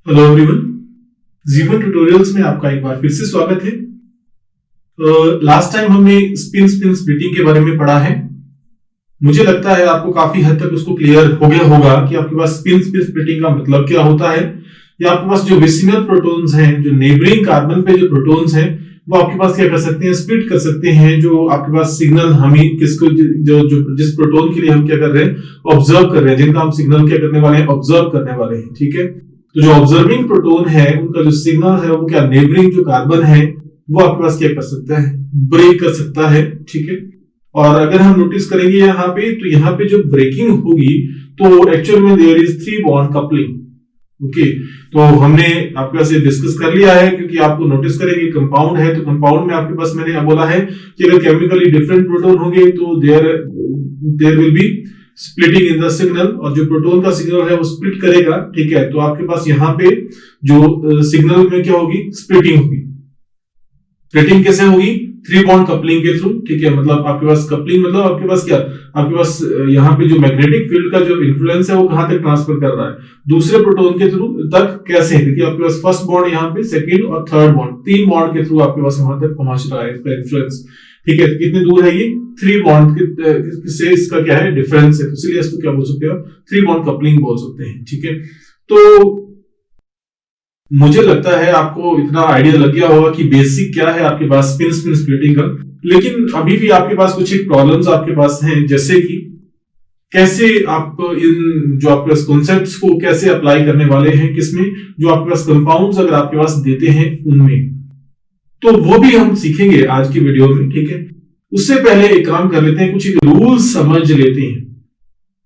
Hello everyone, जीवन tutorials में आपका एक बार फिर से स्वागत है। लास्ट टाइम हमने स्पिन स्प्लिटिंग के बारे में पढ़ा है। मुझे लगता है आपको काफी हद तक उसको क्लियर हो गया होगा कि आपके पास स्पिन स्प्लिटिंग का मतलब क्या होता है, या आपके पास जो विसिनल प्रोटॉन्स हैं, जो नेबरिंग कार्बन पे जो प्रोटॉन्स हैं, वो आपके पास क्या कर सकते हैं, स्प्लिट कर सकते हैं। जो आपके पास सिग्नल हम ही किसको जो जिस प्रोटॉन के लिए हम क्या कर रहे हैं, ऑब्जर्व कर रहे हैं, जिनका हम सिग्नल क्या करने वाले हैं, ऑब्जर्व करने वाले हैं। ठीक है, तो जो ऑब्जर्विंग प्रोटॉन है उनका जो सिग्नल है वो क्या नेबरिंग जो कार्बन है वो आपके पास क्या कर सकता है, ब्रेक कर सकता है। ठीक है, और अगर हम नोटिस करेंगे यहाँ पे, तो यहाँ पे जो ब्रेकिंग होगी तो एक्चुअल में there is 3 bond coupling. Okay, तो हमने आपके पास ये डिस्कस कर लिया है, क्योंकि आपको नोटिस करेंगे कंपाउंड है, तो कंपाउंड में आपके पास मैंने बोला है कि अगर केमिकली डिफरेंट प्रोटॉन होंगे तो there will be splitting in the signal, और जो प्रोटॉन का सिग्नल है वो स्प्लिट करेगा। ठीक है, तो आपके पास यहाँ पे जो सिग्नल में क्या होगी, स्प्लिटिंग होगी। स्प्लिटिंग कैसे होगी? 3 बॉन्ड कपलिंग के थ्रू। ठीक है, मतलब आपके पास कपलिंग मतलब आपके पास क्या, आपके पास यहाँ पे जो मैग्नेटिक फील्ड का जो इन्फ्लुएंस है वो कहां तक ट्रांसफर कर रहा है, दूसरे प्रोटॉन के थ्रू तक। कैसे? देखिए आपके पास फर्स्ट बॉन्ड यहाँ पे, सेकंड और थर्ड बॉन्ड, 3 बॉन्ड के थ्रू आपके पास वहां तक पहुंच रहा है इसका इन्फ्लुएंस। ठीक है, कितने दूर है ये? 3 बॉन्ड से इसका क्या है, डिफरेंस है, तो इसलिए इसको क्या बोल सकते हो, 3 बॉन्ड कपलिंग बोल सकते हैं। ठीक है, तो मुझे लगता है आपको इतना आइडिया लग गया होगा कि बेसिक क्या है आपके पास स्पिन स्प्लिटिंग का। लेकिन अभी भी आपके पास कुछ एक प्रॉब्लम्स आपके पास हैं, जैसे कि कैसे आप इन जो आपके पास कॉन्सेप्ट्स को कैसे अप्लाई करने वाले हैं, किसमें, जो आपके पास कंपाउंड्स अगर आपके पास देते हैं उनमें, तो वो भी हम सीखेंगे आज की वीडियो में। ठीक है, उससे पहले एक काम कर लेते हैं, कुछ एक रूल्स समझ लेते हैं,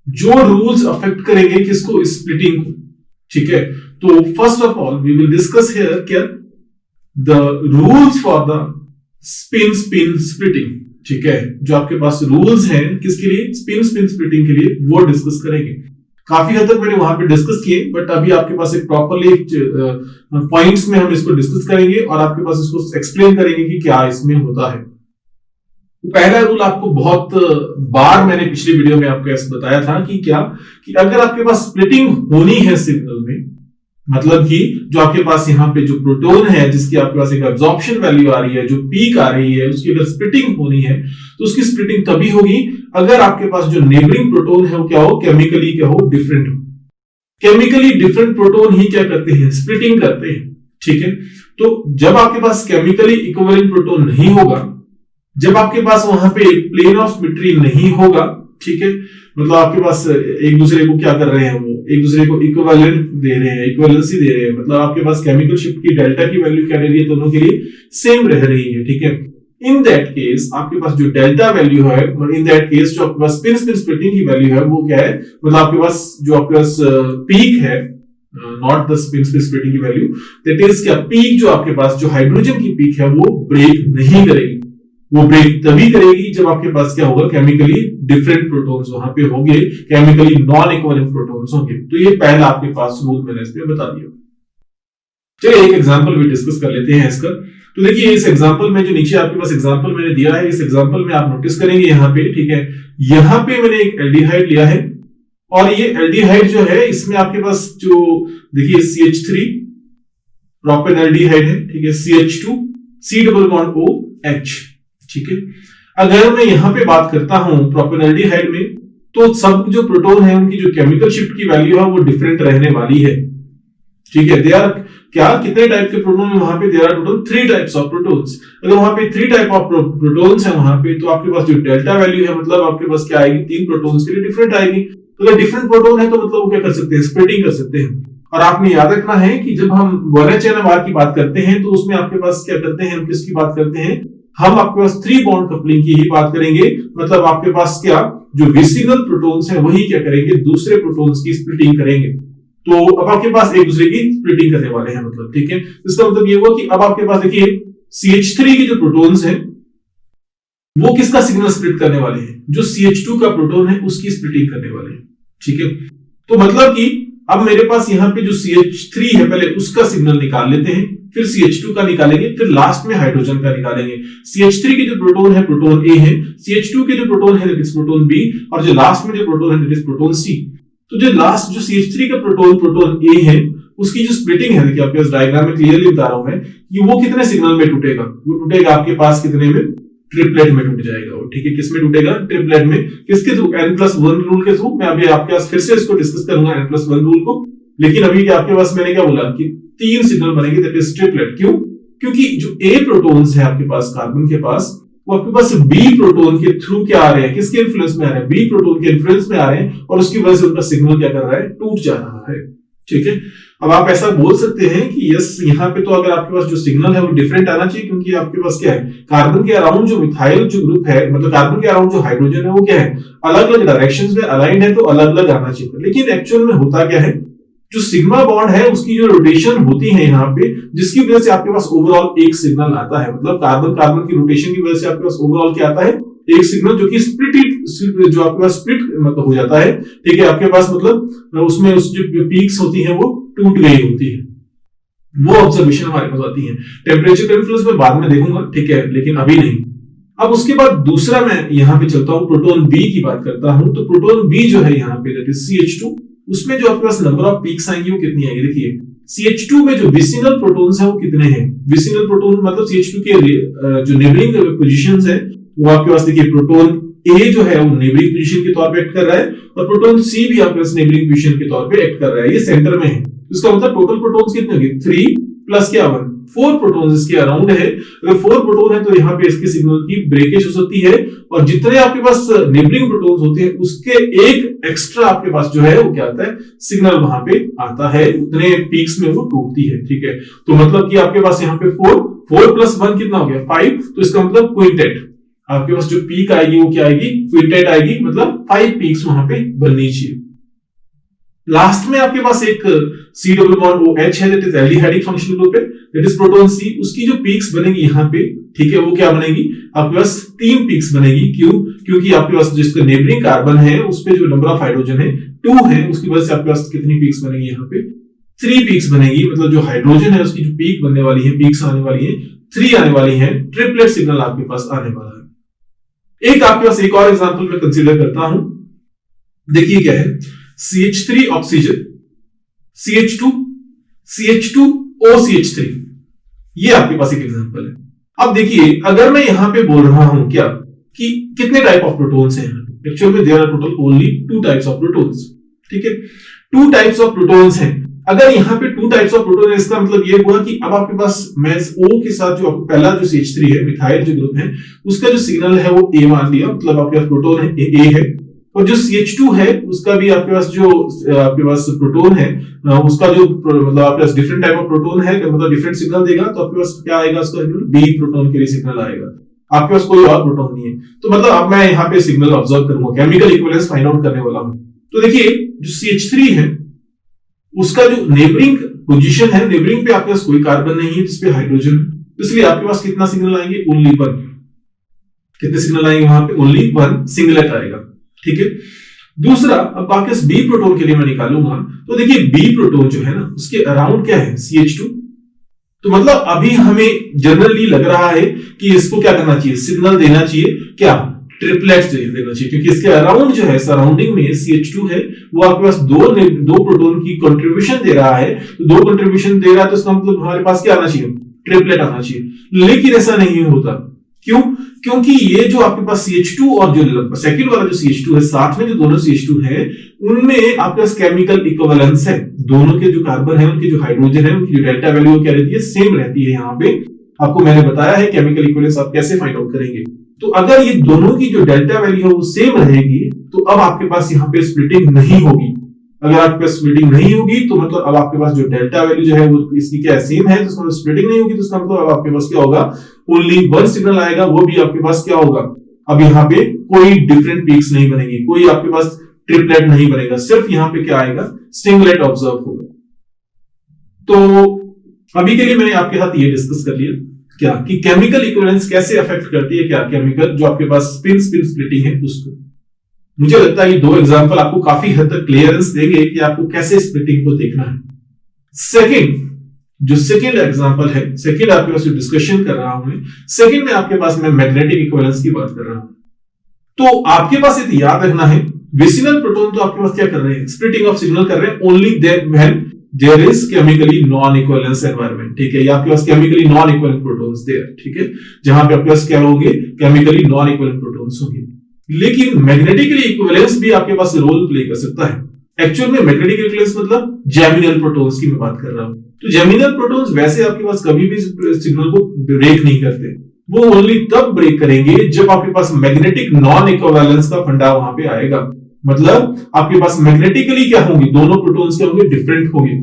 जो रूल्स अफेक्ट करेंगे किसको, स्प्लिटिंग को। ठीक है, तो first of all we will discuss here क्या, the rules for the spin splitting. ठीक है, जो आपके पास रूल्स हैं किसके लिए, स्पिन स्प्लिटिंग के लिए, वो डिस्कस करेंगे। काफी हद तक मैंने वहां पे डिस्कस किए, बट अभी आपके पास एक प्रॉपरली पॉइंट्स में हम इसको डिस्कस करेंगे और आपके पास इसको एक्सप्लेन करेंगे कि क्या इसमें होता है। पहला रूल आपको बहुत बार मैंने पिछली वीडियो में आपको ऐसा बताया था कि क्या, कि अगर आपके पास स्प्लिटिंग होनी है सिग्नल में, मतलब कि जो आपके पास यहाँ पे जो प्रोटॉन है जिसकी आपके पास एक एब्जॉर्प्शन वैल्यू आ रही है, जो पीक आ रही है, उसकी अगर स्प्लिटिंग होनी है तो उसकी स्प्लिटिंग तभी होगी अगर आपके पास जो नेबरिंग प्रोटॉन है वो क्या हो, केमिकली क्या हो, डिफरेंट हो। केमिकली डिफरेंट प्रोटॉन ही क्या करते हैं, स्प्लिटिंग करते हैं। ठीक है, तो जब आपके पास केमिकली इक्विवेलेंट प्रोटॉन नहीं होगा, जब आपके पास वहां पे प्लेन ऑफ सिमेट्री नहीं होगा, ठीक है, मतलब आपके पास एक दूसरे को क्या कर रहे हैं, वो एक दूसरे को इक्विवेलेंट दे रहे हैं, इक्विवेलेंसी दे रहे हैं, मतलब आपके पास केमिकल शिफ्ट की डेल्टा की वैल्यू क्या रह रही है, दोनों के लिए सेम रह रही है। ठीक है, इन दैट केस आपके पास जो डेल्टा वैल्यू है, इन दैट केस जो आपके पास स्पिन स्प्लिटिंग की वैल्यू है वो क्या है, मतलब आपके पास जो आपके पास पीक है, नॉट द स्पिन स्प्लिटिंग की वैल्यू, दैट इज क्या, पीक जो आपके पास जो हाइड्रोजन की पीक है वो ब्रेक नहीं करेगी। वो ब्रेक तभी करेगी जब आपके पास क्या होगा, केमिकली डिफरेंट प्रोटॉन्स वहां पे होंगे, केमिकली नॉन इक्विवेलेंट प्रोटॉन्स होंगे। तो ये पहला आपके पास रूल मैंने इसमें बता दिया। चलिए एक एग्जांपल भी डिस्कस कर लेते हैं इसका। तो देखिए इस एग्जांपल में जो नीचे आपके पास एग्जांपल मैंने दिया है, इस एग्जांपल में आप नोटिस करेंगे यहाँ पे, ठीक है, यहाँ पे मैंने एक एल्डिहाइड लिया है, और ये एल्डिहाइड जो है इसमें आपके पास जो देखिए CH3 प्रोपेनएल्डिहाइड है, ठीक है, CH2 C double bond OH। ठीक है, अगर मैं यहां पे बात करता हूं प्रोपेनएल्डिहाइड में, तो सब जो प्रोटॉन है उनकी जो केमिकल शिफ्ट की वैल्यू है वो डिफरेंट रहने वाली है। ठीक है, देयर क्या, कितने टाइप के प्रोटॉन है वहां पे, there are total 3 types of protons. अगर वहां पे 3 टाइप ऑफ प्रोटॉन्स है वहां पे, तो आपके पास जो डेल्टा वैल्यू है, मतलब आपके पास क्या आएगी, 3 प्रोटॉन्स के लिए डिफरेंट आएगी। तो अगर डिफरेंट प्रोटॉन है तो मतलब वो क्या कर सकते हैं, स्प्लिटिंग कर सकते हैं। और आपने याद रखना है कि जब हम 1HNMR की बात करते हैं तो उसमें आपके पास क्या करते हैं, हम किसकी बात करते हैं, हम आपके पास 3 बॉन्ड कपलिंग की ही बात करेंगे। मतलब आपके पास क्या, जो विसिनल प्रोटॉन्स हैं वही क्या करेंगे, दूसरे प्रोटॉन्स की स्प्लिटिंग करेंगे। तो अब आपके पास एक दूसरे की स्प्लिटिंग करने वाले हैं, मतलब ठीक है, इसका मतलब ये हुआ कि अब आपके पास देखिए CH3 के जो प्रोटॉन्स हैं वो किसका सिग्नल स्प्लिट करने वाले हैं, जो CH2 का प्रोटॉन है उसकी स्प्लिटिंग करने वाले हैं। ठीक है, तो मतलब कि अब मेरे पास यहाँ पे जो CH3 है पहले उसका सिग्नल निकाल लेते हैं, फिर CH2 का निकालेंगे, फिर लास्ट में हाइड्रोजन का निकालेंगे। CH3 के जो प्रोटॉन है प्रोटॉन A है, CH2 के जो प्रोटॉन है दैट इज प्रोटॉन B, और जो लास्ट में जो प्रोटॉन है दैट इज प्रोटॉन C। तो जो लास्ट जो CH3 का प्रोटॉन A है उसकी जो स्प्लिटिंग है, देखिए आपके पास डायग्राम में क्लियरली बता रहा हूं मैं कि वो कितने सिग्नल में टूटेगा, वो टूटेगा आपके पास कितने में, ट्रिपलेट में टूट जाएगा वो, ठीक है। किसमें टूटेगा, ट्रिपलेट में। किसके थ्रू, n+1 रूल के थ्रू। मैं अभी आपके पास फिर से इसको डिस्कस करूंगा n+1 रूल को, लेकिन अभी आपके पास मैंने क्या बोला कि 3 सिग्नल बनेंगे, दैट इज ट्रिपलेट। क्यों, क्योंकि जो A प्रोटॉन्स है आपके पास कार्बन के पास, वो आपके पास B प्रोटॉन के थ्रू क्या आ रहे हैं, किसके इन्फ्लुएंस में आ रहे हैं, B प्रोटॉन के इन्फ्लुएंस में आ रहे हैं, और उसकी वजह से उनका सिग्नल क्या कर रहा है, टूट जा रहा है, ठीक है। अब आप ऐसा बोल सकते हैं कि यस, यहाँ पे तो अगर आपके पास जो सिग्नल है वो डिफरेंट आना चाहिए, क्योंकि आपके पास क्या है, कार्बन के अराउंड जो मिथाइल जो ग्रुप है, मतलब कार्बन के अराउंड जो हाइड्रोजन है वो क्या है, अलग अलग डायरेक्शंस में अलाइंड है, तो अलग अलग आना चाहिए। लेकिन एक्चुअल में होता क्या है, जो सिग्मा बॉन्ड है उसकी जो रोटेशन होती है यहाँ पे, जिसकी वजह से आपके पास ओवरऑल एक सिग्नल आता है, मतलब कार्बन कार्बन की रोटेशन की वजह से आपके पास ओवरऑल क्या आता है, एक सिग्नल, जो कि स्प्लिट, जो आपके पास स्प्लिट मतलब हो जाता है, ठीक है। आपके पास मतलब उसमें उस जो पीक्स होती हैं वो टूट गई होती है, वो ऑब्जर्वेशन हमारे पास आती है। टेम्परेचर का इन्फ्लुएंस मैं बाद में देखूंगा, ठीक है, लेकिन अभी नहीं। अब उसके बाद दूसरा मैं यहाँ पे चलता हूँ, प्रोटॉन बी की बात करता हूँ। तो प्रोटॉन बी जो है यहाँ पे, दैट इज CH2, उसमें जो आपके पास नंबर ऑफ पीक्स आएंगी वो कितनी आएगी, देखिए CH2 में जो विसिनल प्रोटॉन्स है वो कितने हैं, विसिनल प्रोटॉन मतलब CH2 के जो नेबरिंग पोजीशंस है वो आपके पास, देखिए प्रोटॉन A जो है वो नेबरिंग पोजीशन के तौर पे एक्ट कर रहा है, और प्रोटॉन C भी आपके पास नेबरिंग पोजीशन के तौर पे एक्ट कर रहा है, ये सेंटर में है। इसका मतलब टोटल प्रोटॉन्स कितने होंगे, 3 प्लस क्या 1, 4 प्रोटॉन्स इसके अराउंड है। अगर 4 प्रोटॉन है तो यहाँ पे इसके सिग्नल की ब्रेकेज हो सकती है, और जितने आपके पास नेबरिंग प्रोटॉन्स होते हैं उसके एक एक्स्ट्रा आपके पास जो है वो क्या आता है, सिग्नल वहां पे आता है, उतने पीक्स में वो टूटती है, ठीक है। तो मतलब कि आपके पास यहाँ पे 4 प्लस 1 कितना हो गया, 5, तो इसका मतलब क्विंटेट, आपके पास जो पीक आएगी वो क्या आएगी, क्विंटेट आएगी, मतलब 5 पीक्स वहां पे बननी चाहिए। लास्ट में आपके पास एक C डबल बॉन्ड OH है, that is aldehydic functional group है, दैट इज प्रोटॉन C, उसकी जो पीक्स बनेगी यहाँ पे, ठीक है, वो क्या बनेगी, आपके पास 3 पीक्स बनेगी। क्यों, क्योंकि आपके पास जिसका नेबरिंग कार्बन है उस पे जो नंबर ऑफ हाइड्रोजन है 2 है, उसकी वजह से आपके पास कितनी पीक्स बनेगी, यहाँ पे 3 पीक्स बनेगी। मतलब जो हाइड्रोजन है उसकी जो पीक बनने वाली है, पीक्स आने वाली है 3 आने वाली है, ट्रिपलेट सिग्नल आपके पास आने वाला है। एक आपके पास एक और एग्जांपल मैं कंसीडर करता हूं, देखिए क्या है, CH3 ऑक्सीजन, CH2OCH3, ये आपके पास एक एग्जांपल है। अब देखिए अगर मैं यहां पे बोल रहा हूं क्या कि कितने टाइप ऑफ प्रोटॉन्स हैं, एक्चुअल में there are total only 2 types of protons, ठीक है, 2 टाइप्स ऑफ प्रोटॉन्स हैं। अगर यहाँ पे 2 टाइप्स ऑफ प्रोटॉन है, इसका मतलब ये हुआ कि अब आपके पास मैं O के साथ जो पहला जो CH3 है, मिथाइल जो ग्रुप है, उसका जो सिग्नल है वो A मान लिया, मतलब आपके पास प्रोटॉन है A है, और जो CH2 है उसका भी आपके पास जो आपके पास प्रोटॉन है उसका जो मतलब आपके पास डिफरेंट टाइप ऑफ प्रोटॉन है, मतलब डिफरेंट सिग्नल देगा, तो आपके पास क्या आएगा, उसका B प्रोटॉन के लिए सिग्नल आएगा, आपके पास कोई और प्रोटॉन नहीं है। तो मतलब अब मैं यहाँ पे सिग्नल ऑब्जर्व करूंगा, केमिकल इक्विवेलेंस फाइंड आउट करने वाला हूं। तो देखिए जो CH3 है उसका जो नेबरिंग पोजीशन है, नेबरिंग पे आपके पास कोई कार्बन नहीं है जिसपे हाइड्रोजन है, इसलिए आपके पास कितना सिग्नल आएंगे, ओनली 1। कितने सिग्नल आएंगे वहां पे, ओनली 1 सिंगलेट आएगा, ठीक है। दूसरा, अब आपके B प्रोटॉन के लिए मैं निकालूंगा, तो देखिए B प्रोटॉन जो है ना उसके अराउंड क्या है, CH2, तो मतलब अभी हमें जनरली लग रहा है कि इसको क्या करना चाहिए, सिग्नल देना चाहिए, क्या, ट्रिपलेट्स देना चाहिए, क्योंकि इसके अराउंड जो है, सराउंडिंग में CH2 है, वो आपके पास दो प्रोटॉन की कंट्रीब्यूशन दे रहा है, तो 2 कंट्रीब्यूशन दे रहा है, तो इसका मतलब हमारे पास क्या आना चाहिए, ट्रिपलेट आना चाहिए। लेकिन ऐसा नहीं होता, क्यों, क्योंकि ये जो आपके पास CH2 और जो सेकंड वाला जो CH2 है, साथ में जो दोनों CH2 है, उनमें आपके पास केमिकल इक्विवेलेंस है, दोनों के जो कार्बन है उनकी जो हाइड्रोजन है उनकी जो डेल्टा वैल्यू क्या रहती है, सेम रहती है। यहाँ पे आपको मैंने बताया है केमिकल इक्विवेलेंस आप कैसे फाइंड आउट करेंगे। तो अगर ये दोनों की जो डेल्टा वैल्यू है वो सेम रहेगी, तो अब आपके पास यहाँ पे स्प्लिटिंग नहीं होगी। अगर आपके पास स्प्लिटिंग नहीं होगी तो मतलब अब आपके पास जो डेल्टा वैल्यू जो है वो इसकी क्या सेम है, तो इसका मतलब स्प्लिटिंग नहीं होगी, तो इसका मतलब अब आपके पास क्या होगा, ओनली 1 सिग्नल आएगा, वो भी आपके पास क्या होगा, अब यहाँ पे कोई डिफरेंट पीक्स नहीं बनेगी, कोई आपके पास ट्रिपलेट नहीं बनेगा, सिर्फ यहाँ पे क्या आएगा, सिंगलेट ऑब्जर्व होगा। तो अभी के लिए मैंने आपके साथ ये डिस्कस कर लिया क्या कि केमिकल इक्विवेलेंस कैसे अफेक्ट करती है, क्या केमिकल जो आपके पास स्पिन स्प्लिटिंग है उसको। मुझे लगता है ये 2 एग्जांपल आपको काफी हद तक क्लियरेंस देंगे कि आपको कैसे स्प्लिटिंग को देखना है। सेकंड एग्जांपल है, सेकंड आपके पास जो डिस्कशन कर रहा हूं मैं, सेकंड में आपके पास मैं मैग्नेटिक इक्विवेलेंस की बात कर रहा हूं। तो आपके पास ये याद रखना है, विसिनल प्रोटॉन तो आपके पास क्या कर रहे हैं, स्प्लिटिंग ऑफ सिग्नल कर रहे हैं only then when there is chemically non equivalence environment, ठीक है, या आपके पास chemically non equivalent protons there, ठीक है, जहां पे आपके पास क्या होंगे, केमिकली नॉन इक्विवेलेंट प्रोटॉन्स होंगे। लेकिन मैग्नेटिकली इक्विवेलेंस भी आपके पास रोल प्ले कर सकता है। एक्चुअल में मैग्नेटिक इक्विवेलेंस मतलब जेमिनल प्रोटॉन्स की मैं बात कर रहा हूं। तो जेमिनल प्रोटॉन्स वैसे आपके पास कभी भी सिग्नल को ब्रेक नहीं करते, वो ओनली तब ब्रेक करेंगे जब आपके पास मैग्नेटिक नॉन इक्विवेलेंस का फंडा वहां पे आएगा। मतलब आपके पास मैग्नेटिकली क्या होंगे, दोनों प्रोटॉन्स क्या होंगे, डिफरेंट होंगे।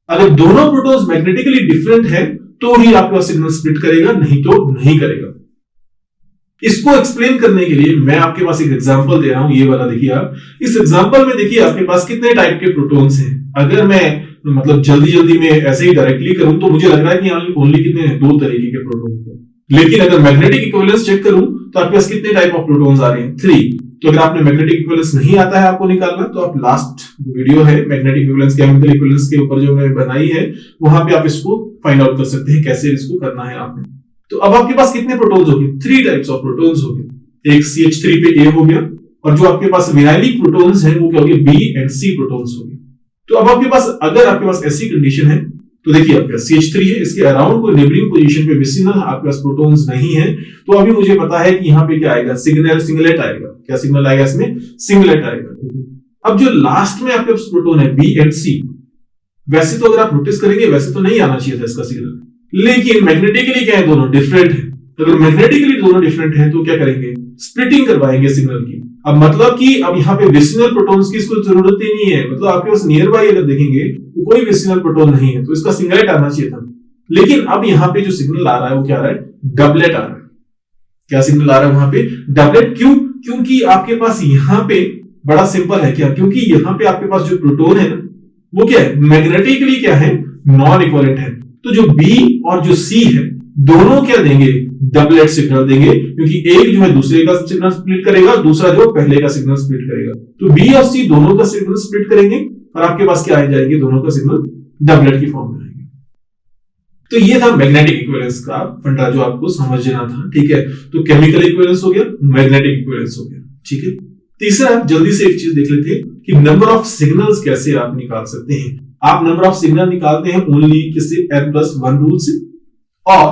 अगर दोनों प्रोटॉन्स मैग्नेटिकली डिफरेंट है तो ही आपके पास सिग्नल स्प्लिट करेगा, नहीं तो नहीं करेगा। इसको एक्सप्लेन करने के लिए मैं आपके पास एक एग्जांपल दे रहा हूं, ये वाला देखिए आप। इस एग्जांपल में देखिए आपके पास कितने टाइप के प्रोटॉन्स हैं। अगर मैं मतलब जल्दी में ऐसे ही डायरेक्टली करूं तो मुझे लग रहा है कि ओनली कितने हैं, 2 तरीके के प्रोटॉन्स हैं। लेकिन अगर मैग्नेटिक इक्विवेलेंस चेक करूं तो आपके पास कितने टाइप ऑफ प्रोटॉन्स आ रहे हैं, 3। तो अगर आपने मैग्नेटिक इक्विवेलेंस नहीं आता है आपको निकालना, तो आप लास्ट वीडियो है मैग्नेटिक इक्विवेलेंस केमिकल इक्विवेलेंस के ऊपर जो मैंने बनाई है, वहां पे आप इसको फाइंड आउट कर सकते हैं कैसे इसको करना है आपने। तो अब आपके पास कितने प्रोटॉन्स हो गए, 3 टाइप्स ऑफ प्रोटॉन्स हो गए। एक CH3 पे A हो गया, और जो आपके पास विनाइलिक प्रोटॉन्स हैं वो क्या हो गए, B एंड C प्रोटॉन्स हो गए। तो अब आपके पास अगर आपके पास ऐसी कंडीशन है तो देखिए आपके पास CH3 है, इसके अराउंड कोई नेबरिंग पोजीशन पे विसिनल आपके पास प्रोटॉन्स नहीं है, तो अभी मुझे पता है कि यहाँ पे क्या आएगा, सिंगलेट आएगा। क्या सिग्नल आएगा इसमें, सिंगलेट आएगा। अब जो लास्ट में आपके पास प्रोटॉन है B एंड C, वैसे तो अगर आप नोटिस करेंगे वैसे तो नहीं आना चाहिए था इसका सिग्नल, लेकिन मैग्नेटिकली क्या है, दोनों डिफरेंट है। अगर मैग्नेटिकली दोनों डिफरेंट है तो क्या करेंगे, स्प्लिटिंग करवाएंगे सिग्नल की। अब मतलब कि अब यहाँ पे विसिनल प्रोटॉन्स की इसको जरूरत ही नहीं है, मतलब आपके पास नियर बाई अगर देखेंगे तो कोई विसिनल प्रोटॉन नहीं है, तो इसका सिंगलेट आना चाहिए था। लेकिन अब यहाँ पे जो सिग्नल आ रहा है वो क्या आ रहा है, डबलेट आ रहा है। क्या सिग्नल आ रहा है वहां पे, डबलेट। क्यों, क्योंकि आपके पास यहाँ पे बड़ा सिंपल है, क्या, क्योंकि यहाँ पे आपके पास जो प्रोटॉन है ना वो क्या है, मैग्नेटिकली क्या है, नॉन इक्विवेलेंट है। तो जो B और जो C है दोनों क्या देंगे, डबलेट सिग्नल देंगे, क्योंकि एक जो है दूसरे का सिग्नल स्प्लिट करेगा, दूसरा जो पहले का सिग्नल स्प्लिट करेगा। तो B और C दोनों का सिग्नल स्प्लिट करेंगे और आपके पास क्या आ जाएंगे, दोनों का सिग्नल डबलेट की फॉर्म में आएंगे। तो ये था मैग्नेटिक इक्विवेलेंस का फंडा जो आपको समझना था, ठीक है। तो केमिकल इक्विवेलेंस हो गया, मैग्नेटिक इक्विवेलेंस हो गया, ठीक है। तीसरा जल्दी से एक चीज देख लेते हैं कि नंबर ऑफ सिग्नल्स कैसे आप निकाल सकते हैं। आप नंबर ऑफ सिग्नल निकालते हैं ओनली किससे, n+1 रूल से। और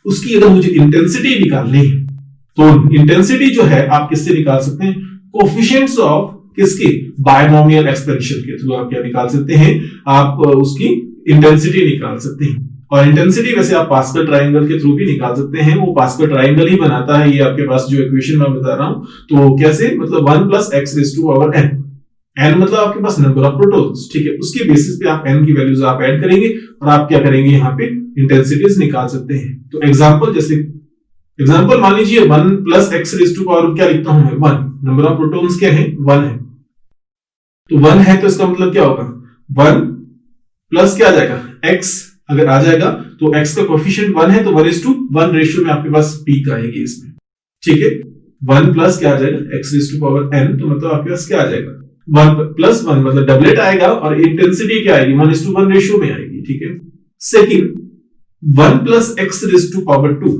उसकी अगर मुझे इंटेंसिटी निकालनी है तो इंटेंसिटी जो है आप किससे निकाल सकते हैं, कोफिशिएंट्स ऑफ किसके, बायनोमियल एक्सपेंशन के थ्रू आप क्या निकाल सकते हैं, आप उसकी इंटेंसिटी निकाल सकते हैं। और इंटेंसिटी वैसे आप पास्कल ट्रायंगल के थ्रू भी निकाल सकते हैं, वो पास्कल ट्रायंगल ही बनाता है। ये आपके पास जो इक्वेशन मैं बता रहा हूं, तो कैसे, मतलब 1 + x⁻n, n मतलब आपके पास नंबर ऑफ प्रोटॉन्स, ठीक है। उसके बेसिस पे आप n की वैल्यूज आप ऐड करेंगे और आप क्या करेंगे, यहाँ पे इंटेंसिटीज निकाल सकते हैं। तो एग्जांपल, जैसे एग्जांपल मान लीजिए 1 + x⁻, क्या लिखता हूं मैं, 1, नंबर ऑफ प्रोटॉन्स क्या है, 1 है। तो 1 है तो इसका मतलब क्या होगा, 1 प्लस क्या आ जाएगा, x अगर आ जाएगा तो x का कोएफिशिएंट 1 है, तो 1:1 रेशियो में आपके पास पीक आएगी इसमें, ठीक है। 1 प्लस क्या आ जाएगा, x⁻n, तो मतलब आपके पास क्या आ जाएगा, 1+1 मतलब डबलेट आएगा, और इंटेंसिटी क्या आएगी, 1:1 रेशियो में आएगी, ठीक है। सेकंड, 1 + x⁻²,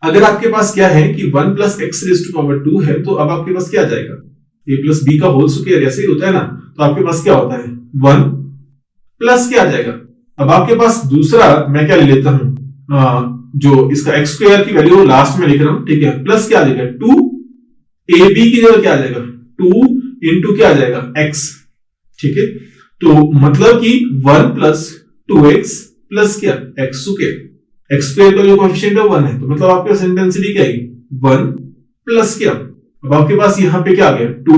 अगर आपके पास क्या है कि 1 + x⁻² है, तो अब आपके पास क्या आ जाएगा, a + b का होल स्क्वायर, ऐसे ही होता है ना। तो आपके पास क्या होता है, 1 प्लस क्या आ जाएगा, अब आपके पास दूसरा मैं क्या ले लेता हूं, जो इसका x² की वैल्यू लास्ट में लिख रहा हूं, ठीक है, प्लस क्या आ जाएगा, 2ab की जगह क्या आ जाएगा, 2 इंटू क्या आ जाएगा, x, ठीक है। तो मतलब कि 1 + 2x प्लस क्या, x² का जो कोएफिशिएंट है 1 है, तो मतलब आपके पास इंटेंसिटी क्या आएगी, 1 प्लस क्या, अब आपके पास यहाँ पे क्या आ गया, 2,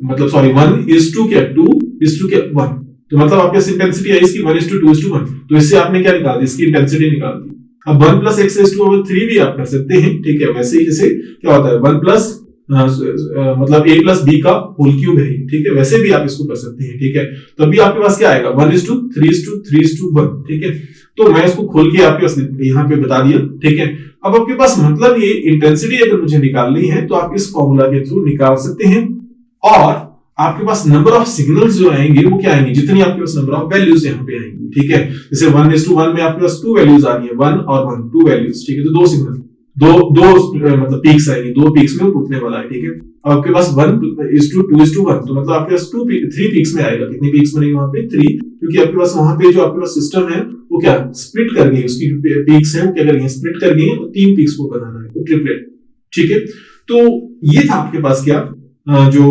मतलब सॉरी 1:2 क्या, 2:1, तो मतलब आपके पास इंटेंसिटी है इसकी 1:2:1, तो इससे आपने क्या निकाल दी, इसकी इंटेंसिटी निकाल दी। अब 1 + x⁻³ भी आप कर सकते हैं, ठीक है। वैसे ही जैसे क्या होता है 1 प्लस मतलब a + b का होल क्यूब है, ठीक है, वैसे भी आप इसको कर सकते हैं, ठीक है। तभी आपके पास क्या आएगा, 1:3:3:1, ठीक है। तो मैं इसको खोल के आपके पास यहाँ पे बता दिया, ठीक है। अब आपके पास मतलब ये इंटेंसिटी अगर मुझे निकालनी है तो आप इस फॉर्मूला के थ्रू निकाल सकते हैं। और आपके पास नंबर ऑफ सिग्नल्स जो आएंगे वो क्या आएंगे, जितनी आपके पास नंबर ऑफ वैल्यूज यहाँ पे आएंगी, ठीक है। जैसे 1:1 में आपके पास 2 वैल्यूज आ रही है, 1 और 1, 2 वैल्यूज, ठीक है। तो 2 सिग्नल, दो मतलब पीक्स आएंगे, 2 पीक्स में टूटने वाला है, ठीक है। आपके पास 1:2:1, तो मतलब आपके पास 3 पीक्स में आएगा। कितने पीक्स बनेंगे वहां पे? 3, क्योंकि आपके पास वहां पे जो आपके पास सिस्टम है वो क्या स्प्लिट कर गई, उसकी पीक्स है वो क्या कर गई, स्प्लिट कर गई और 3 पीक्स को बना रहा है, ट्रिपलेट। ठीक है, तो ये था आपके पास क्या जो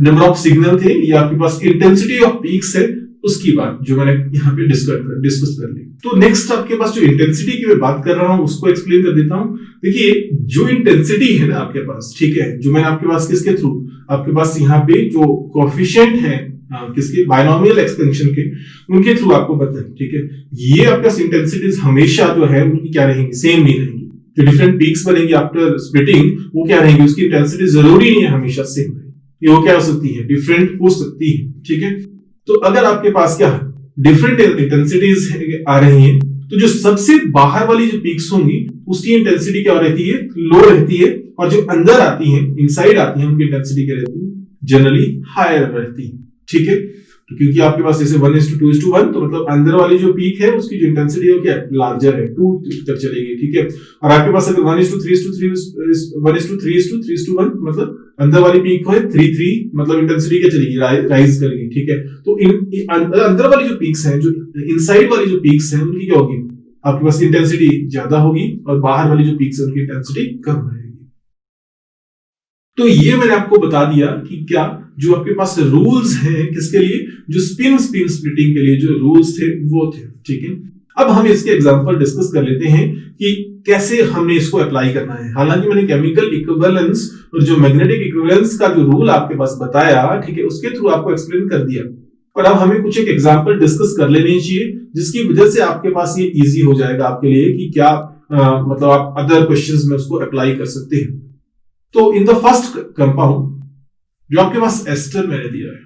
नंबर ऑफ सिग्नल थे, ये आपके पास इंटेंसिटी ऑफ पीक्स है उसकी बात जो मैंने यहाँ पे डिस्कस कर ली। तो नेक्स्ट आपके पास जो इंटेंसिटी की मैं बात कर रहा हूँ उसको एक्सप्लेन कर देता हूँ। देखिए जो इंटेंसिटी है ना आपके पास, ठीक है, जो मैंने आपके पास किसके थ्रू, आपके पास यहाँ पे जो कोएफिशिएंट है किसके, बायनोमियल एक्सपेंशन के, उनके थ्रू आपको पता है। ठीक है, ये आपके पास इंटेंसिटीज हमेशा जो है उनकी क्या रहेंगी, सेम नहीं रहेंगी। जो डिफरेंट पीक्स बनेंगी आफ्टर स्प्लिटिंग वो क्या रहेंगी, उसकी इंटेंसिटी जरूरी नहीं है हमेशा सेम रहे, ये वो क्या हो सकती है, डिफरेंट हो सकती है। ठीक है, तो अगर आपके पास क्या डिफरेंट इंटेंसिटीज आ रही हैं, तो जो सबसे बाहर वाली जो पीक्स होंगी उसकी इंटेंसिटी क्या रहती है, लो रहती है, और जो अंदर आती हैं, इनसाइड आती हैं, उनकी इंटेंसिटी क्या रहती है, जनरली हायर रहती है। ठीक है, तो क्योंकि आपके पास जैसे 1:2:1, तो मतलब अंदर वाली जो पीक है उसकी जो इंटेंसिटी है वो क्या लार्जर है, 2 तक चलेगी। ठीक है, और आपके पास अगर 1:3:1 मतलब अंदर वाली पीक है 3:3, मतलब इंटेंसिटी क्या चलेगी, राइज करेगी। ठीक है, तो अंदर वाली जो पीक्स हैं, जो इनसाइड वाली जो पीक्स हैं, उनकी क्या होगी, आपके पास इंटेंसिटी ज्यादा होगी, और बाहर वाली जो पीक्स है उनकी इंटेंसिटी कम रहेगी। तो ये मैंने आपको बता दिया कि क्या जो आपके पास रूल्स हैं किसके लिए, जो स्पिन स्प्लिटिंग के लिए जो रूल्स थे वो थे। ठीक है, अब हम इसके एग्जांपल डिस्कस कर लेते हैं कि कैसे हमने इसको अप्लाई करना है। हालांकि मैंने केमिकल इक्विवेलेंस और जो मैग्नेटिक इक्विवेलेंस का जो रूल आपके पास बताया, ठीक है, उसके थ्रू आपको एक्सप्लेन कर दिया, पर अब हमें कुछ एक एग्जांपल डिस्कस कर लेने चाहिए जिसकी वजह से आपके पास ये इजी हो जाएगा आपके लिए कि क्या मतलब आप अदर क्वेश्चंस में उसको अप्लाई कर सकते हैं। तो इन द फर्स्ट कंपाउंड जो आपके पास एस्टर मैंने दिया है,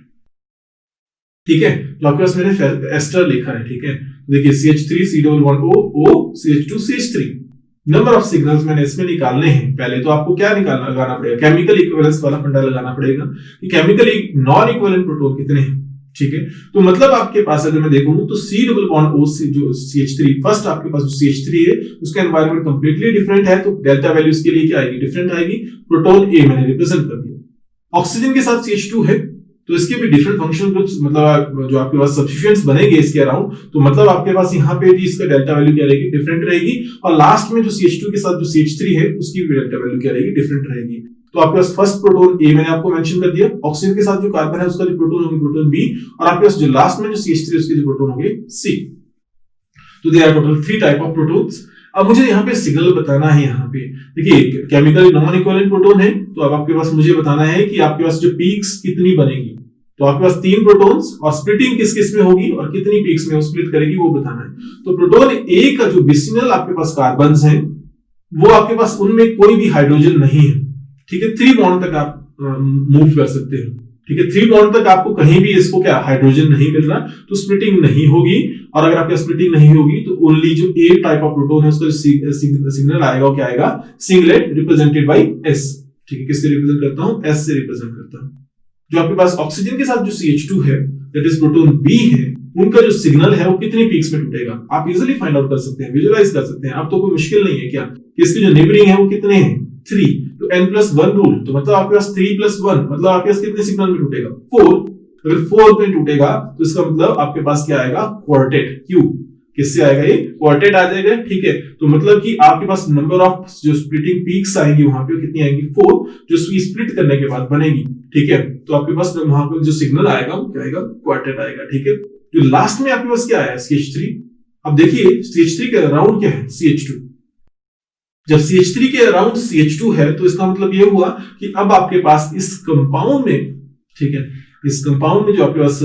ठीक है, तो आपके पास मैंने एस्टर लिखा है। ठीक है, देखिए CH3COO CH2 CH3, number of signals मैंने इसमें निकालने हैं। पहले तो आपको क्या लगाना पड़ेगा, केमिकल इक्विवेलेंस वाला फंडा लगाना पड़ेगा कि केमिकली नॉन इक्विवेलेंट प्रोटॉन कितने हैं। ठीक है, तो मतलब आपके पास अगर मैं देखूं तो C+O जो CH3, फर्स्ट आपके पास जो CH3 है उसका एनवायरनमेंट कंप्लीटली डिफरेंट है, तो डेल्टा वैल्यू इसके लिए क्या आएगी, डिफरेंट आएगी। प्रोटॉन A मैंने रिप्रेजेंट कर दिया। ऑक्सीजन के साथ CH2 है, तो इसके भी डिफरेंट फंक्शनल ग्रुप्स, मतलब जो आपके पास सब्स्टिट्यूएंट्स बनेंगे इसके अराउंड, तो मतलब आपके पास यहाँ पे भी इसका डेल्टा वैल्यू क्या रहेगी, डिफरेंट रहेगी। और लास्ट में जो CH2 के साथ जो CH3 है उसकी भी डेल्टा वैल्यू क्या रहेगी, डिफरेंट रहेगी। तो आपके पास फर्स्ट प्रोटॉन A मैंने आपको मेंशन कर दिया, ऑक्सीजन के साथ जो कार्बन है उसका जो प्रोटॉन होगी प्रोटॉन B, और आपके पास जो लास्ट में जो CH3 है उसके जो प्रोटॉन होंगे C। तो there are total 3 type of protons. अब मुझे यहाँ पे सिग्नल बताना है। यहाँ पे देखिए केमिकली नॉन इक्विवेलेंट प्रोटॉन है, तो अब आपके पास मुझे बताना है कि आपके पास जो पीक्स कितनी बनेगी। तो आपके पास 3 प्रोटॉन्स और स्प्लिटिंग किस किस में होगी और कितनी पीक्स में वो स्प्लिट करेगी वो बताना है। तो प्रोटॉन A का जो विसिनल आपके पास कार्बन्स हैं वो आपके पास उनमें कोई भी हाइड्रोजन नहीं है। ठीक है, 3 बॉन्ड तक आप मूव कर सकते हैं। ठीक है, 3 बॉन्ड तक आपको कहीं भी इसको क्या हाइड्रोजन नहीं मिल रहा, तो स्प्लिटिंग नहीं होगी। और अगर आपके स्प्लिटिंग नहीं होगी तो ओनली जो A टाइप ऑफ प्रोटॉन है उसका सिग्नल आएगा वो क्या आएगा, सिंगलेट रिप्रेजेंटेड बाय S। ठीक है, किससे रिप्रेजेंट करता हूं, S से रिप्रेजेंट करता हूं। जो आपके पास ऑक्सीजन के साथ जो CH2 है दैट इज प्रोटॉन B है, उनका जो सिग्नल है वो कितनी पीक्स में टूटेगा आप इजीली फाइंड आउट कर सकते हैं, विजुअलाइज कर सकते हैं। अब तो कोई मुश्किल नहीं है क्या, इसके जो नेबरिंग है वो कितने हैं, 3। तो n+1 रूल, तो मतलब आपके पास 3+1 मतलब आपके पास कितने सिग्नल में टूटेगा, 4। अगर 4 में टूटेगा तो इसका मतलब आपके पास क्या आएगा, क्वार्टेट। क्यों, किससे आएगा, ये क्वार्टेट आ जाएगा। ठीक है, तो मतलब कि आपके पास नंबर ऑफ जो स्प्लिटिंग पीक्स आएंगी वहां पे कितनी आएंगी, 4, जो स्प्लिट करने के बाद बनेगी। ठीक है, तो आपके पास वहां पर जो सिग्नल आएगा वो क्या आएगा, क्वार्टेट आएगा। ठीक है, जो लास्ट में आपके पास क्या आया, CH3। अब देखिए CH3 के अराउंड क्या है, CH2। जब CH3 के अराउंड CH2 है तो इसका मतलब ये हुआ कि अब आपके पास इस कंपाउंड में, ठीक है, इस कंपाउंड में जो आपके पास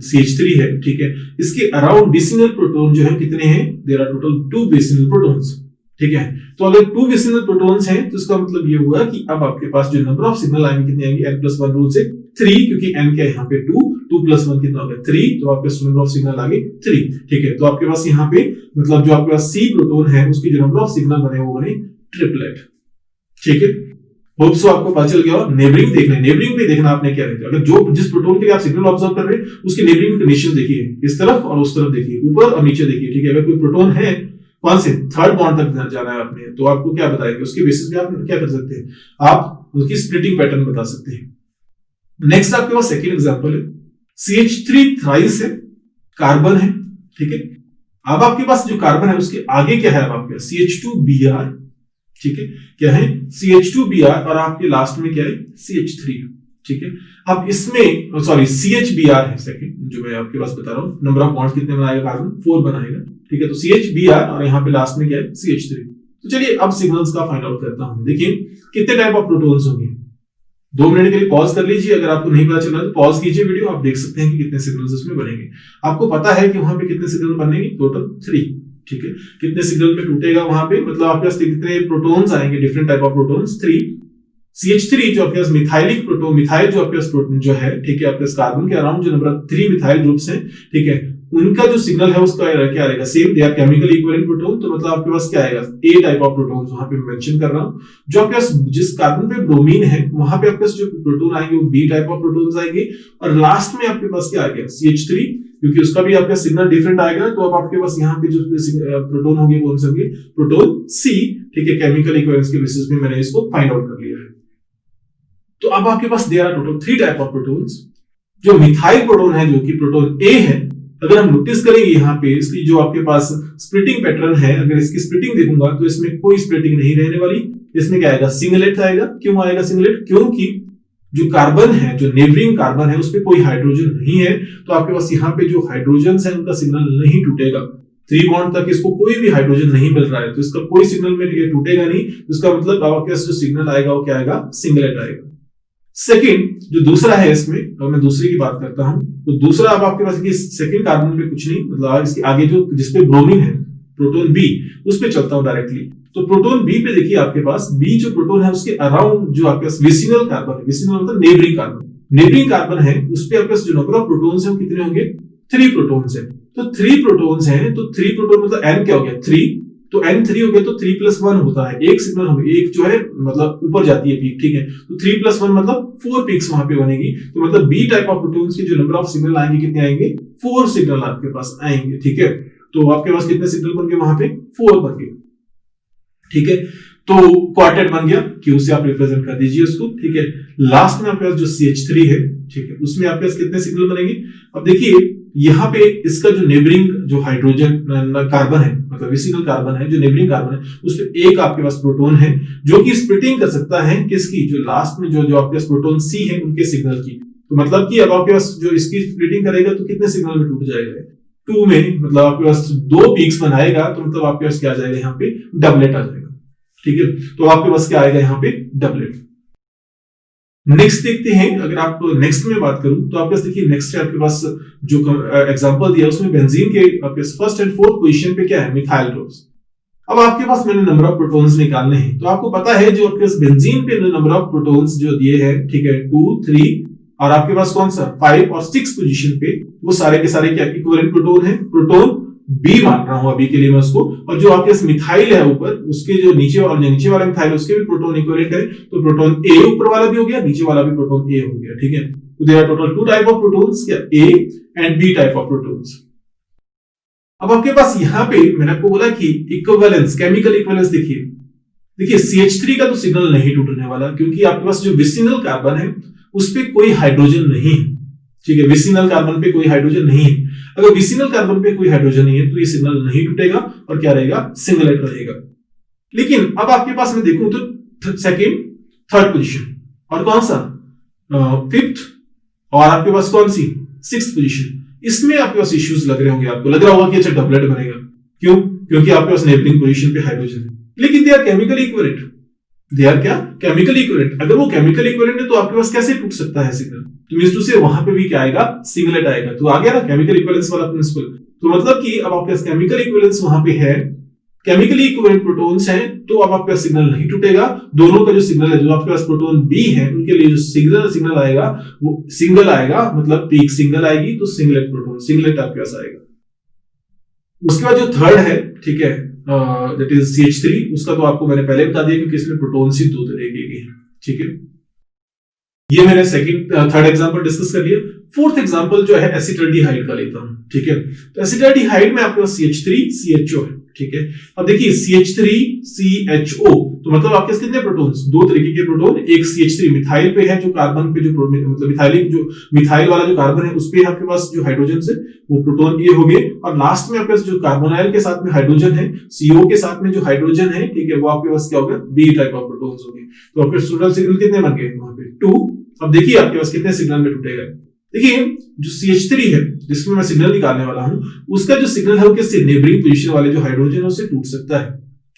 CH3 है, ठीक है, इसके अराउंड विसिनल प्रोटॉन जो है कितने हैं, there are total 2 vicinal protons. ठीक है, तो अगर 2 विसिनल प्रोटॉन्स हैं तो इसका मतलब ये हुआ कि अब आपके पास जो नंबर ऑफ सिग्नल आएंगे कितने आएंगे, n+1 रूल से 3, क्योंकि n क्या है यहाँ पे 2+1 कितना हो गया 3, तो आपके पास नंबर ऑफ सिग्नल आ गए 3। ठीक है, तो आपके पास यहाँ पे मतलब जो आपके पास C प्रोटॉन है उसकी जो नंबर ऑफ सिग्नल बने वो बने ट्रिपलेट। ठीक है, होप सो आपको पता चल गया। नेबरिंग देखना, नेबरिंग पे देखना आपने क्या है, अगर जो जिस प्रोटॉन के लिए आप सिग्नल ऑब्जर्व कर रहे हैं उसकी नेबरिंग कंडीशन देखिए, इस तरफ और उस तरफ देखिए, ऊपर और नीचे देखिए। ठीक है, अगर कोई प्रोटॉन है कौन से 3rd बॉन्ड तक जाना है आपने, तो आपको क्या बताएंगे उसके बेसिस पे आप क्या कर सकते हैं, आप उसकी स्प्लिटिंग पैटर्न बता सकते हैं। नेक्स्ट आपके पास सेकेंड एग्जांपल है, CH3 थ्राइस है, कार्बन है, ठीक है। अब आपके पास जो कार्बन है उसके आगे क्या है, अब आपके CH2Br, ठीक है, क्या है CH2Br, और आपके लास्ट में क्या है CH3, ठीक है। अब इसमें सॉरी CHBr है सेकंड, जो मैं आपके पास बता रहा हूं, नंबर ऑफ बॉन्ड्स कितने बनाएगा कार्बन, 4 बनाएगा, ठीक है। तो CHBr और यहाँ पे लास्ट में क्या है CH3। तो चलिए अब सिग्नल्स का फाइंड आउट करता हूं। देखिए कितने टाइप ऑफ प्रोटॉन्स होंगे, 2 मिनट के लिए पॉज कर लीजिए, अगर आपको नहीं पता चल रहा तो पॉज कीजिए वीडियो, आप देख सकते हैं कि कितने सिग्नल्स उसमें बनेंगे। आपको पता है कि वहां पे कितने सिग्नल बनेंगे, टोटल 3, ठीक है। कितने सिग्नल में टूटेगा वहां पे, मतलब आपके पास कितने प्रोटॉन्स आएंगे, different type of protons, 3। CH3 जो आपके पास मिथाइलिक प्रोटॉन, मिथाइल जो आपके पास प्रोटॉन जो है, ठीक है, आपके पास कार्बन के अराउंड जो नंबर 3 मिथाइल ग्रुप्स हैं, ठीक है, उनका जो सिग्नल है उसका क्या आएगा, same, they are chemical equivalent proton. तो मतलब आपके पास क्या आएगा, ए टाइप ऑफ प्रोटॉन्स वहां पे मेंशन कर रहा हूं। जो आपके पास जिस कार्बन पे ब्रोमीन है वहां पे आपके पास जो प्रोटॉन आएंगे वो बी टाइप ऑफ प्रोटॉन्स आएंगे, और लास्ट में आपके पास क्या आ गया CH3, क्योंकि उसका भी आपका सिग्नल डिफरेंट आएगा। तो अब आपके पास यहाँ पे जो प्रोटॉन होंगे कौन से होंगे, प्रोटॉन C, ठीक है। केमिकल इक्विवेलेंस के बेसिस पे मैंने इसको फाइंड आउट कर लिया है। तो अब आपके पास there are total 3 type of protons. जो मिथाइल प्रोटॉन है जो कि प्रोटॉन A है, अगर हम नोटिस करेंगे यहाँ पे इसकी जो आपके पास स्प्लिटिंग पैटर्न है, अगर इसकी स्प्लिटिंग देखूंगा तो इसमें कोई स्प्लिटिंग नहीं रहने वाली। इसमें क्या आएगा, सिंगलेट आएगा। क्यों आएगा सिंगलेट, क्योंकि जो कार्बन है, जो नेबरिंग कार्बन है, उस पर कोई हाइड्रोजन नहीं है, तो आपके पास यहाँ पे जो हाइड्रोजन है उनका सिग्नल नहीं टूटेगा। 3 बॉन्ड तक इसको कोई भी हाइड्रोजन नहीं मिल रहा है, तो इसका कोई सिग्नल में ये टूटेगा नहीं। इसका मतलब आपके पास जो सिग्नल आएगा वो क्या आएगा, सिंगलेट आएगा। सेकंड जो दूसरा है इसमें, और मैं दूसरे की बात करता हूं, तो दूसरा अब आपके पास सेकंड कार्बन पे कुछ नहीं, मतलब इसके आगे जो जिसपे ब्रोमीन है, प्रोटॉन B, उस पे चलता हूं डायरेक्टली। तो प्रोटॉन B पे देखिए आपके पास B जो प्रोटॉन है उसके अराउंड जो आपके पास विसिनल कार्बन है, विसिनल मतलब नेबरिंग कार्बन, नेबरिंग कार्बन है, उस पे आपके पास जो नंबर ऑफ प्रोटॉन्स है वो कितने होंगे, 3 प्रोटॉन्स है। तो 3 प्रोटॉन्स हैं, तो 3 प्रोटॉन मतलब n क्या हो गया 3, तो n3 हो गया, तो 3 + 1 होता है, एक सिग्नल हमें, एक जो है मतलब ऊपर जाती है पीक, ठीक है। तो 3 + 1 मतलब 4 पीक्स वहां पे बनेगी। तो मतलब B टाइप ऑफ प्रोटॉन्स के जो नंबर ऑफ सिग्नल आएंगे कितने आएंगे, 4 सिग्नल आपके पास आएंगे, ठीक है। तो आपके पास कितने सिग्नल बन गए वहां पे, 4 बन गए, ठीक है। तो क्वार्टेट बन गया, Q से आप रिप्रेजेंट कर दीजिए उसको, ठीक है। लास्ट में आपके पास जो CH3 है, ठीक है, उसमें आपके पास कितने सिग्नल बनेंगे। अब देखिए यहाँ पे इसका जो नेबरिंग जो हाइड्रोजन कार्बन है, मतलब विसिनल कार्बन है, जो नेबरिंग कार्बन है, उसमें एक आपके पास प्रोटॉन है जो कि स्प्लिटिंग कर सकता है किसकी, जो लास्ट में जो आपके पास प्रोटॉन C है उनके सिग्नल की। तो मतलब कि अब आपके पास जो इसकी स्प्लिटिंग करेगा तो कितने सिग्नल में टूट जाएगा, 2 में, मतलब आपके पास 2 पीक्स बनाएगा, तो मतलब आपके पास क्या आ जाएगा यहाँ पे, डबलेट आ जाएगा, ठीक है। तो आपके पास क्या आएगा यहाँ पे, डबलेट। नेक्स्ट देखते हैं, अगर आप नेक्स्ट में बात करूं तो आपके पास देखिए नेक्स्ट है आपके पास जो एग्जांपल दिया उसमें बेंजीन के आपके फर्स्ट एंड फोर्थ पोजीशन पे क्या है, मिथाइल ग्रुप्स। अब आपके पास मैंने नंबर ऑफ प्रोटॉन्स निकालने हैं, तो आपको पता है जो आपके पास बेंजीन पे नंबर ऑफ प्रोटॉन्स जो दिए हैं, ठीक है, 2, 3 और आपके पास कौन सा 5 और 6 पोजीशन पे, वो सारे के सारे क्या इक्विवेलेंट प्रोटॉन है, प्रोटॉन B मान रहा हूं अभी के लिए मैं उसको। और जो आपके पास मिथाइल है ऊपर, उसके जो नीचे वाला मिथाइल उसके भी प्रोटॉन इक्विवेलेंट है, तो प्रोटॉन A ऊपर वाला भी हो गया, नीचे वाला भी प्रोटॉन A हो गया, ठीक है। तो there are total 2 type of protons, क्या A and B type of protons. अब आपके पास यहाँ पे मैंने आपको बोला कि इक्विवेलेंस, केमिकल इक्विवेलेंस देखिए CH3 का तो सिग्नल नहीं टूटने वाला, क्योंकि आपके पास जो विसिनल कार्बन है उस पर कोई हाइड्रोजन नहीं है, ठीक है। विसिनल कार्बन पे कोई हाइड्रोजन नहीं है। अगर विसिनल कार्बन पे कोई हाइड्रोजन नहीं है तो ये सिग्नल नहीं टूटेगा और क्या रहेगा, सिंगलेट रहेगा। लेकिन अब आपके पास मैं देखूं तो सेकंड, थर्ड पोजीशन और कौन सा, फिफ्थ, और आपके पास कौन सी, सिक्स्थ पोजीशन, इसमें आपके पास इश्यूज लग रहे होंगे, आपको लग रहा होगा कि अच्छा डबलेट बनेगा। क्यों, क्योंकि आपके पास नेबरिंग पोजीशन पे हाइड्रोजन है, लेकिन they are chemical equivalent, they are क्या, केमिकल इक्विवेलेंट। अगर वो केमिकल इक्विवेलेंट है तो आपके पास कैसे टूट सकता है सिग्नल, तो मींस टू से वहां पे भी क्या आएगा, सिंगलेट आएगा। तो आ गया ना केमिकल इक्विवेलेंस वाला प्रिंसिपल। तो मतलब कि अब आपके पास केमिकल इक्विवेलेंस वहां पे है, केमिकली इक्विवेलेंट प्रोटॉन्स हैं, तो अब आपका सिग्नल नहीं टूटेगा। दोनों का जो सिग्नल है, जो आपके पास प्रोटॉन B है, उनके लिए जो सिग्नल आएगा वो सिंगल आएगा, मतलब पीक सिंगल आएगी, तो सिंगलेट प्रोटॉन, सिंगलेट आपके पास आएगा। उसके बाद जो थर्ड है, ठीक है, दैट इज CH3, उसका तो आपको मैंने पहले बता दिया क्योंकि इसमें प्रोटॉन्स ही 2 तरह के हैं, ठीक है। ये मैंने थर्ड एग्जांपल डिस्कस कर लिया। फोर्थ एग्जांपल जो है एसिटाल्डिहाइड का लेता हूं, ठीक है। तो एसिटाल्डिहाइड में आपके पास CH3 CHO है, ठीक है। अब देखिए CH3 CHO तो मतलब आपके पास कितने प्रोटॉन्स, दो तरीके के प्रोटॉन, एक CH3 मिथाइल पे है, जो कार्बन पे जो मतलब मिथाइल वाला जो कार्बन है उस पे आपके पास जो हाइड्रोजन है वो प्रोटॉन ये हो गए, और लास्ट में आपके पास जो कार्बोनाइल के साथ में हाइड्रोजन है, CO के साथ में जो हाइड्रोजन है, ठीक है, वो आपके पास क्या होगा, B टाइप ऑफ प्रोटॉन्स हो गए। तो आपके टोटल सिग्नल कितने बन गए वहां पे 2। अब देखिए आपके पास कितने सिग्नल में टूटेगा। देखिए जो CH3 है जिसमें मैं सिग्नल निकालने वाला हूं, उसका जो सिग्नल है वो किससे, नेबरिंग पोजीशन वाले जो हाइड्रोजन है उससे टूट सकता है।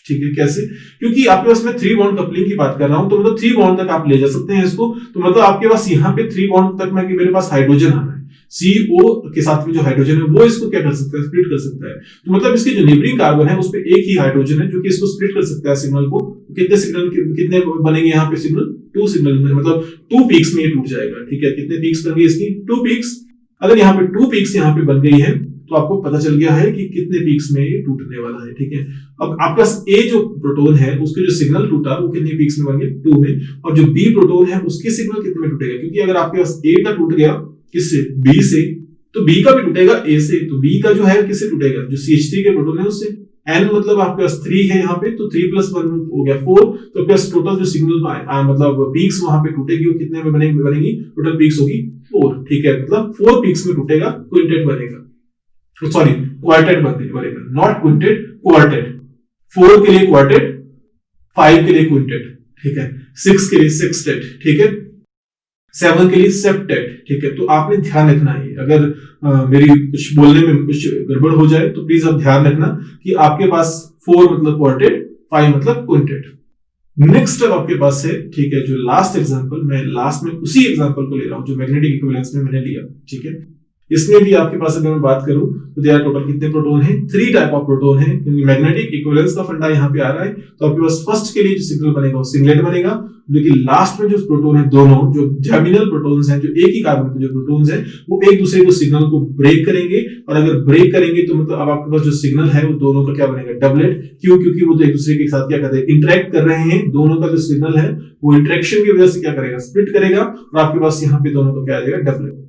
ठीक है, कैसे, क्योंकि आपके पास मैं 3 बॉन्ड कपलिंग की बात कर रहा हूं, तो मतलब 3 बॉन्ड तक आप ले जा सकते हैं इसको। तो मतलब आपके पास यहाँ पे 3 बॉन्ड तक में मेरे पास हाइड्रोजन आना है, CO के साथ में जो हाइड्रोजन है वो इसको क्या कर सकता है, स्प्लिट कर सकता है। तो मतलब इसके जो नेबरिंग कार्बन है उस पे एक ही हाइड्रोजन है जो कि इसको स्प्लिट कर सकता है सिग्नल को। कितने सिग्नल कितने बनेंगे यहाँ पे सिग्नल, 2 सिग्नल में, मतलब 2 पीक्स में ये टूट जाएगा। ठीक है, कितने पीक्स बन गए इसकी, 2 पीक्स। अगर यहाँ पे 2 पीक्स यहाँ पे बन गई है तो आपको पता चल गया है कि कितने पीक्स में ये टूटने वाला है। ठीक है, अब आपका A जो प्रोटॉन है उसके जो सिग्नल टूटा वो कितने पीक्स में बन गए, 2 में, और जो B प्रोटॉन है उसके सिग्नल कितने में टूटेगा, क्योंकि अगर आपके पास A का टूट गया किससे, B से, तो B का भी टूटेगा A से, तो B का जो है किससे टूटेगा, जो CH3 के प्रोटॉन है उससे। N मतलब आपके पास 3 है यहाँ पे, तो 3 + 1 हो गया 4, तो आपके पास टोटल जो सिग्नल मतलब पीक्स वहां पे टूटेगी वो कितने में बनेगी, टोटल पीक्स होगी 4। ठीक है, मतलब 4 पीक्स में टूटेगा, क्विंटेट बनेगा, सॉरी क्वार्टेट बनेगा, नॉट क्विंटेट, क्वार्टेट। 4 के लिए क्वार्टेट, 5 के लिए क्विंटेट, ठीक है, 6 के लिए सेक्सटेट, ठीक है, 7 के लिए सेप्टेट। ठीक है, तो आपने ध्यान रखना है, अगर मेरी कुछ बोलने में कुछ गड़बड़ हो जाए तो प्लीज आप ध्यान रखना कि आपके पास 4 मतलब क्वार्टेट, 5 मतलब क्विंटेट। नेक्स्ट अब आपके पास है, ठीक है, जो लास्ट एग्जांपल, मैं लास्ट में उसी एग्जांपल को ले रहा हूं जो मैग्नेटिक इक्विवेलेंस में मैंने लिया। ठीक है, इसमें भी आपके पास अगर मैं बात करूं तो देयर टोटल कितने प्रोटॉन हैं, 3 टाइप ऑफ प्रोटॉन हैं, क्योंकि मैग्नेटिक इक्विवेलेंस का फंडा यहां पे आ रहा है। तो आपके पास फर्स्ट के लिए जो सिग्नल बनेगा वो सिंगलेट बनेगा, लेकिन लास्ट में जो प्रोटॉन है, दोनों जो जर्मिनल प्रोटॉन्स हैं, जो एक ही कार्बन के जो प्रोटॉन्स हैं, वो एक दूसरे को सिग्नल को ब्रेक करेंगे, और अगर ब्रेक करेंगे तो मतलब अब आपके पास जो सिग्नल है वो दोनों का क्या बनेगा, डबलेट। क्यों, क्योंकि वो तो एक दूसरे के साथ क्या करते हैं, इंटरेक्ट कर रहे हैं। दोनों का जो सिग्नल है वो इंटरेक्शन की वजह से क्या करेगा, स्प्लिट करेगा, और आपके पास यहाँ पे दोनों का क्या आ जाएगा, डबलेट।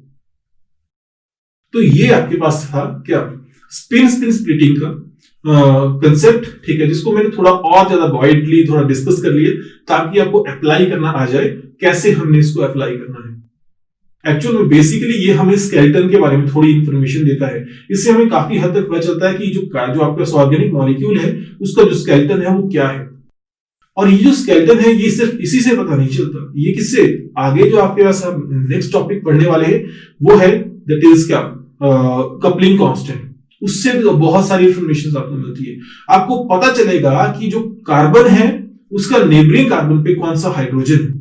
तो ये आपके पास था क्या, स्पिन स्प्लिटिंग का कंसेप्ट। ठीक है, जिसको मैंने थोड़ा और ज्यादा वाइडली थोड़ा डिस्कस कर लिया ताकि आपको अप्लाई करना आ जाए, कैसे हमने इसको अप्लाई करना है। एक्चुअल में बेसिकली ये हमें स्केलेटन के बारे में थोड़ी इंफॉर्मेशन देता है। इससे हमें काफी हद तक पता चलता है कि जो आपका ऑर्गेनिक मॉलिक्यूल है उसका जो स्केलेटन है वो क्या है। और ये जो स्केलेटन है ये सिर्फ इसी से पता नहीं चलता, ये किससे, आगे जो आपके पास नेक्स्ट टॉपिक पढ़ने वाले हैं वो है दैट इज क्या, कपलिंग कांस्टेंट। उससे भी बहुत सारी इंफॉर्मेशन आपको मिलती है। आपको पता चलेगा कि जो कार्बन है उसका नेबरिंग कार्बन पे कौन सा हाइड्रोजन है।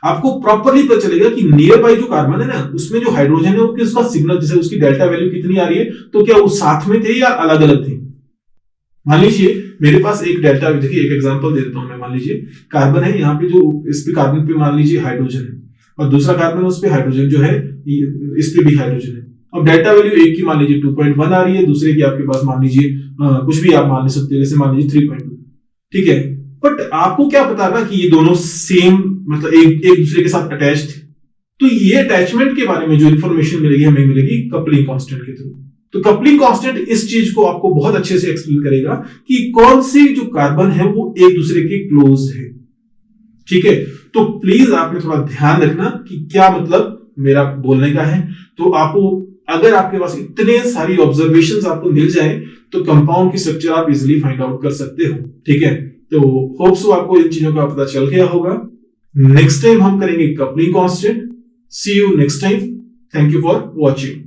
आपको प्रॉपर्ली पता चलेगा कि नियर बाई जो कार्बन है ना उसमें जो हाइड्रोजन है वो किसका सिग्नल, जैसे उसकी डेल्टा वैल्यू कितनी आ रही है, तो क्या वो साथ में थे या अलग अलग थे। मान लीजिए मेरे पास एक डेल्टा, देखिए एक एग्जांपल दे देता हूं मैं। मान लीजिए कार्बन है, यहाँ पे जो इस पे कार्बन पे मान लीजिए हाइड्रोजन है, और दूसरा कार्बन उस पे हाइड्रोजन जो है, इस पे भी हाइड्रोजन है। अब डेल्टा वैल्यू एक की मान लीजिए 2.1 आ रही है, दूसरे की आपके पास मान लीजिए कुछ भी आप मान सकते हैं, जैसे मान लीजिए 3.2। ठीक है, बट आपको क्या पता ना कि ये दोनों सेम मतलब एक दूसरे के साथ अटैच थे। तो ये अटैचमेंट के बारे में जो इंफॉर्मेशन मिलेगी हमें मिलेगी कपलिंग कांस्टेंट के थ्रू। तो कपलिंग कांस्टेंट इस चीज को आपको बहुत अच्छे से एक्सप्लेन करेगा कि कौन से जो कार्बन है वो एक दूसरे के क्लोज है। ठीक है, तो प्लीज आपने थोड़ा ध्यान रखना कि क्या मतलब मेरा बोलने का है। तो आपको अगर आपके पास इतने सारी ऑब्जर्वेशंस आपको मिल जाए तो कंपाउंड की स्ट्रक्चर आप इजीली फाइंड आउट कर सकते हो। ठीक है, तो होप सो आपको इन चीजों का पता चल गया होगा। नेक्स्ट टाइम हम करेंगे coupling constant. See you next time. Thank you for watching.